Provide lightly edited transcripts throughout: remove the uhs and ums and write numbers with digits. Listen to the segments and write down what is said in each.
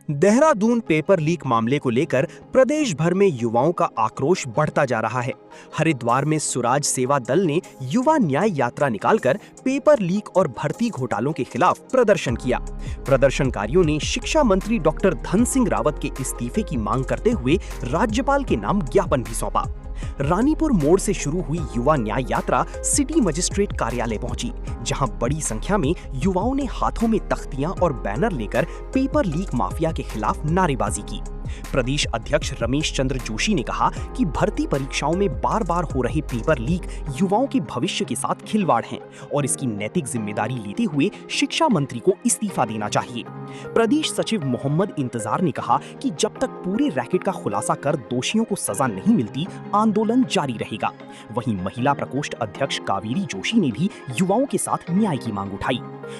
Dehradun paper leak मामले को लेकर प्रदेश भर में युवाओं का आक्रोश बढ़ता जा रहा है। हरिद्वार में सुराज सेवा दल ने युवा न्याय यात्रा निकालकर पेपर लीक और भर्ती घोटालों के खिलाफ प्रदर्शन किया। प्रदर्शनकारियों ने शिक्षा मंत्री डॉक्टर धन सिंह रावत के इस्तीफे की मांग करते हुए राज्यपाल के नाम ज्ञापन भी सौंपा। रानीपुर मोड़ से शुरू हुई युवा न्याय यात्रा सिटी मजिस्ट्रेट कार्यालय पहुंची, जहां बड़ी संख्या में युवाओं ने हाथों में तख्तियां और बैनर लेकर पेपर लीक माफिया के खिलाफ नारेबाजी की। प्रदेश अध्यक्ष रमेश चंद्र जोशी ने कहा कि भर्ती परीक्षाओं में बार बार हो रहे पेपर लीक युवाओं के भविष्य के साथ खिलवाड़ हैं और इसकी नैतिक जिम्मेदारी लेते हुए शिक्षा मंत्री को इस्तीफा देना चाहिए। प्रदेश सचिव मोहम्मद इंतजार ने कहा कि जब तक पूरे रैकेट का खुलासा कर दोषियों को सजा नहीं मिलती, आंदोलन जारी रहेगा। वहीं महिला प्रकोष्ठ अध्यक्ष कावेरी जोशी ने भी युवाओं के साथ न्याय की मांग उठाई।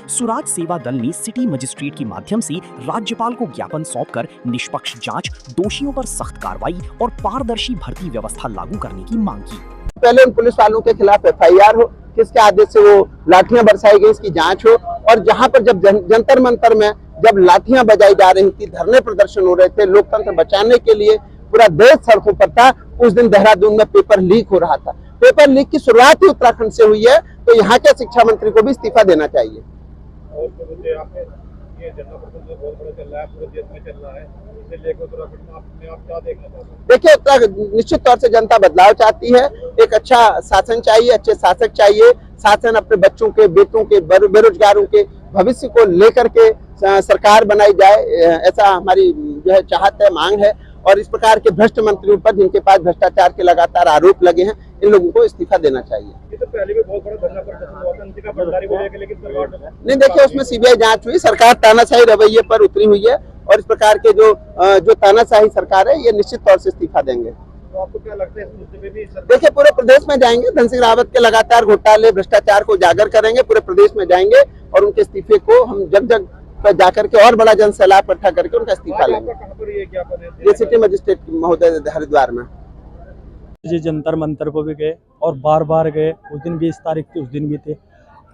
सुराज सेवा दल ने सिटी मजिस्ट्रेट के माध्यम से राज्यपाल को ज्ञापन सौंपकर निष्पक्ष जांच, दोषियों पर सख्त कार्रवाई और पारदर्शी भर्ती व्यवस्था लागू करने की मांग की। पहले उन पुलिस वालों के खिलाफ एफआईआर हो, किसके आदेश से वो लाठियां बरसाई गई, इसकी जांच हो। और जहां पर जब जंतर मंतर में जब लाठियां बजाई जा रही थी, धरने प्रदर्शन हो रहे थे, लोकतंत्र बचाने के लिए पूरा देश सड़कों पर था, उस दिन देहरादून में पेपर लीक हो रहा था। पेपर लीक की शुरुआत ही उत्तराखंड से हुई है, तो यहाँ के शिक्षा मंत्री को भी इस्तीफा देना चाहिए। देखिए, उत्तराखंड निश्चित तौर से जनता बदलाव चाहती है। एक अच्छा शासन चाहिए, अच्छे शासक चाहिए। शासन अपने बच्चों के, बेटों के, बेरोजगारों के भविष्य को लेकर के सरकार बनाई जाए, ऐसा हमारी जो है चाहत है, मांग है। और इस प्रकार के भ्रष्ट मंत्रियों पर, जिनके पास भ्रष्टाचार के लगातार आरोप लगे हैं, इन लोगों को इस्तीफा देना चाहिए। ये तो पहले भी बहुत बड़ा धरना प्रदर्शन हुआ था उनकी का भंडारी को लेकर, लेकिन सरकार नहीं, देखिए उसमें सीबीआई जांच हुई, सरकार तानाशाही रवैये पर उतरी हुई है और इस प्रकार के जो तानाशाही सरकार है, ये निश्चित तौर से इस्तीफा देंगे। तो आपको क्या लगता है इस मुद्दे पे भी देखिए, पूरे प्रदेश में जाएंगे, धन सिंह रावत के लगातार घोटाले, भ्रष्टाचार को उजागर करेंगे, पूरे प्रदेश में जाएंगे और उनके इस्तीफे को हम जग जग पर जाकर के और बड़ा जन सैलाब इकट्ठा करके उनका इस्तीफा लेंगे। ये सिटी मजिस्ट्रेट महोदय हरिद्वार में जी जंतर मंतर को भी गए और बार बार गए। उस दिन 20 तारीख थी, उस दिन भी थे।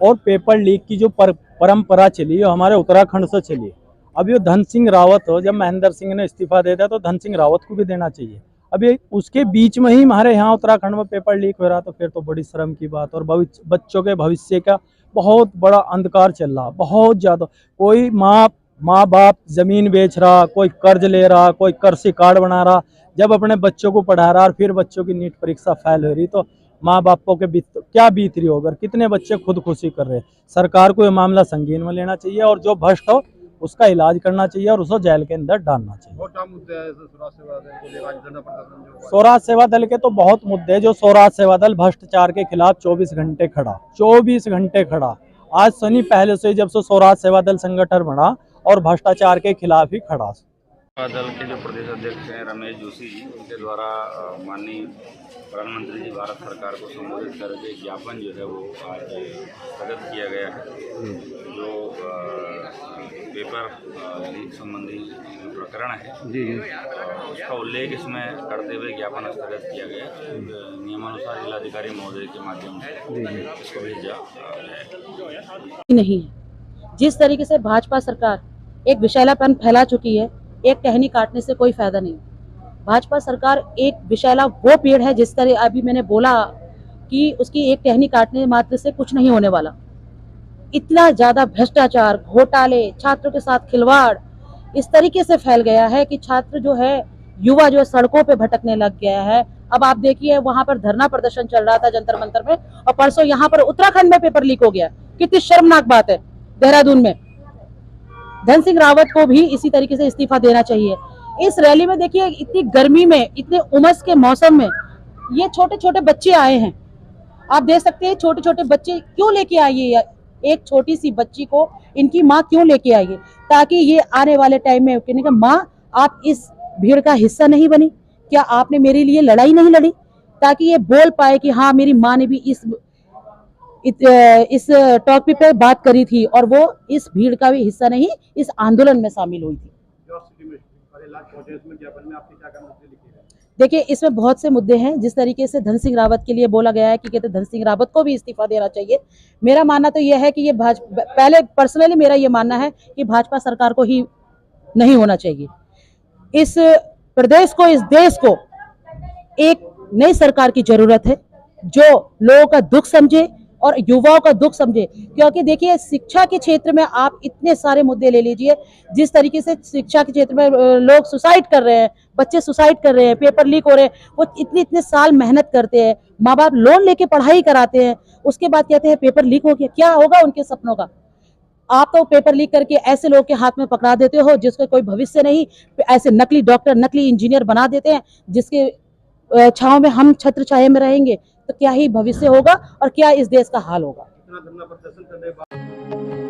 और पेपर लीक की जो परंपरा चली, वो हमारे उत्तराखंड से चली। अब ये धन सिंह रावत हो, जब महेंद्र सिंह ने इस्तीफा दे दिया तो धन सिंह रावत को भी देना चाहिए। अब ये उसके बीच में ही हमारे यहाँ उत्तराखंड में पेपर लीक हो रहा, तो फिर तो बड़ी शर्म की बात। और बच्चों के भविष्य का बहुत बड़ा अंधकार चल रहा, बहुत ज़्यादा। कोई माँ बाप जमीन बेच रहा, कोई कर्ज ले रहा, कोई कृषि कार्ड बना रहा, जब अपने बच्चों को पढ़ा रहा और फिर बच्चों की नीट परीक्षा फेल हो रही, तो माँ बापों के क्या बीत रही होगा। कितने बच्चे खुदकुशी कर रहे हैं। सरकार को ये मामला संगीन में लेना चाहिए और जो भ्रष्ट हो उसका इलाज करना चाहिए और उसको जेल के अंदर डालना चाहिए। स्वराज सेवा दल के तो बहुत मुद्दे, जो स्वराज सेवा दल भ्रष्टाचार के खिलाफ 24 घंटे खड़ा। आज सनी पहले से जब से स्वराज सेवा दल संगठन बना और भ्रष्टाचार के खिलाफ ही खड़ा। दल के जो प्रदेश अध्यक्ष हैं रमेश जोशी जी, उनके द्वारा माननीय प्रधानमंत्री जी भारत सरकार को संबोधित करके ज्ञापन जो है वो आज प्रगट किया गया है। जो पेपर लीक संबंधी प्रकरण है जी, उसका उल्लेख इसमें करते हुए ज्ञापन स्थगित किया गया। नियमानुसार जिलाधिकारी महोदय के माध्यम से इसको भेजा नहीं। जिस तरीके से भाजपा सरकार एक विषैलापन फैला चुकी है, एक टहनी काटने से कोई फायदा नहीं। भाजपा सरकार एक विषैला वो पेड़ है, जिस तरह अभी मैंने बोला कि उसकी एक टहनी काटने मात्र से कुछ नहीं होने वाला। इतना ज्यादा भ्रष्टाचार, घोटाले, छात्रों के साथ खिलवाड़ इस तरीके से फैल गया है कि छात्र जो है, युवा जो है, सड़कों पे भटकने लग गया है। अब आप देखिए, वहां पर धरना प्रदर्शन चल रहा था जंतर मंतर में, और परसों यहाँ पर उत्तराखंड में पेपर लीक हो गया। कितनी शर्मनाक बात है। देहरादून में धन सिंह रावत को भी इसी तरीके से इस्तीफा देना चाहिए। इस रैली में देखिए, इतनी गर्मी में, इतने उमस के मौसम में ये छोटे छोटे बच्चे आए हैं। आप देख सकते हैं छोटे छोटे बच्चे क्यों लेके आइए, एक छोटी सी बच्ची को इनकी माँ क्यों लेके आई है, ताकि ये आने वाले टाइम में कहने का, माँ आप इस भीड़ का हिस्सा नहीं बनी क्या, आपने मेरे लिए लड़ाई नहीं लड़ी, ताकि ये बोल पाए कि हाँ मेरी माँ ने भी इस टॉपिक पे बात करी थी और वो इस भीड़ का भी हिस्सा नहीं, इस आंदोलन में शामिल हुई थी। देखिए, इसमें बहुत से मुद्दे हैं। जिस तरीके से धन सिंह रावत के लिए बोला गया है कि कहते धन सिंह रावत को भी इस्तीफा देना चाहिए, मेरा मानना तो यह है कि ये पहले पर्सनली मेरा ये मानना है कि भाजपा सरकार को ही नहीं होना चाहिए। इस प्रदेश को, इस देश को एक नई सरकार की जरूरत है जो लोगों का दुख समझे और युवाओं का दुख समझे। क्योंकि देखिए, शिक्षा के क्षेत्र में आप इतने सारे मुद्दे ले लीजिए, जिस तरीके से शिक्षा के क्षेत्र में लोग सुसाइड कर रहे हैं, बच्चे सुसाइड कर रहे हैं, पेपर लीक हो रहे हैं, वो इतने साल मेहनत करते हैं, माँ बाप लोन लेके पढ़ाई कराते हैं, उसके बाद कहते हैं पेपर लीक हो गया। क्या होगा उनके सपनों का? आप तो पेपर लीक करके ऐसे लोग के हाथ में पकड़ा देते हो जिसका कोई भविष्य नहीं, ऐसे नकली डॉक्टर, नकली इंजीनियर बना देते हैं जिसके छांव में हम छत्र छाया में रहेंगे तो क्या ही भविष्य होगा और क्या इस देश का हाल होगा। इतना धरना प्रदर्शन करने के बाद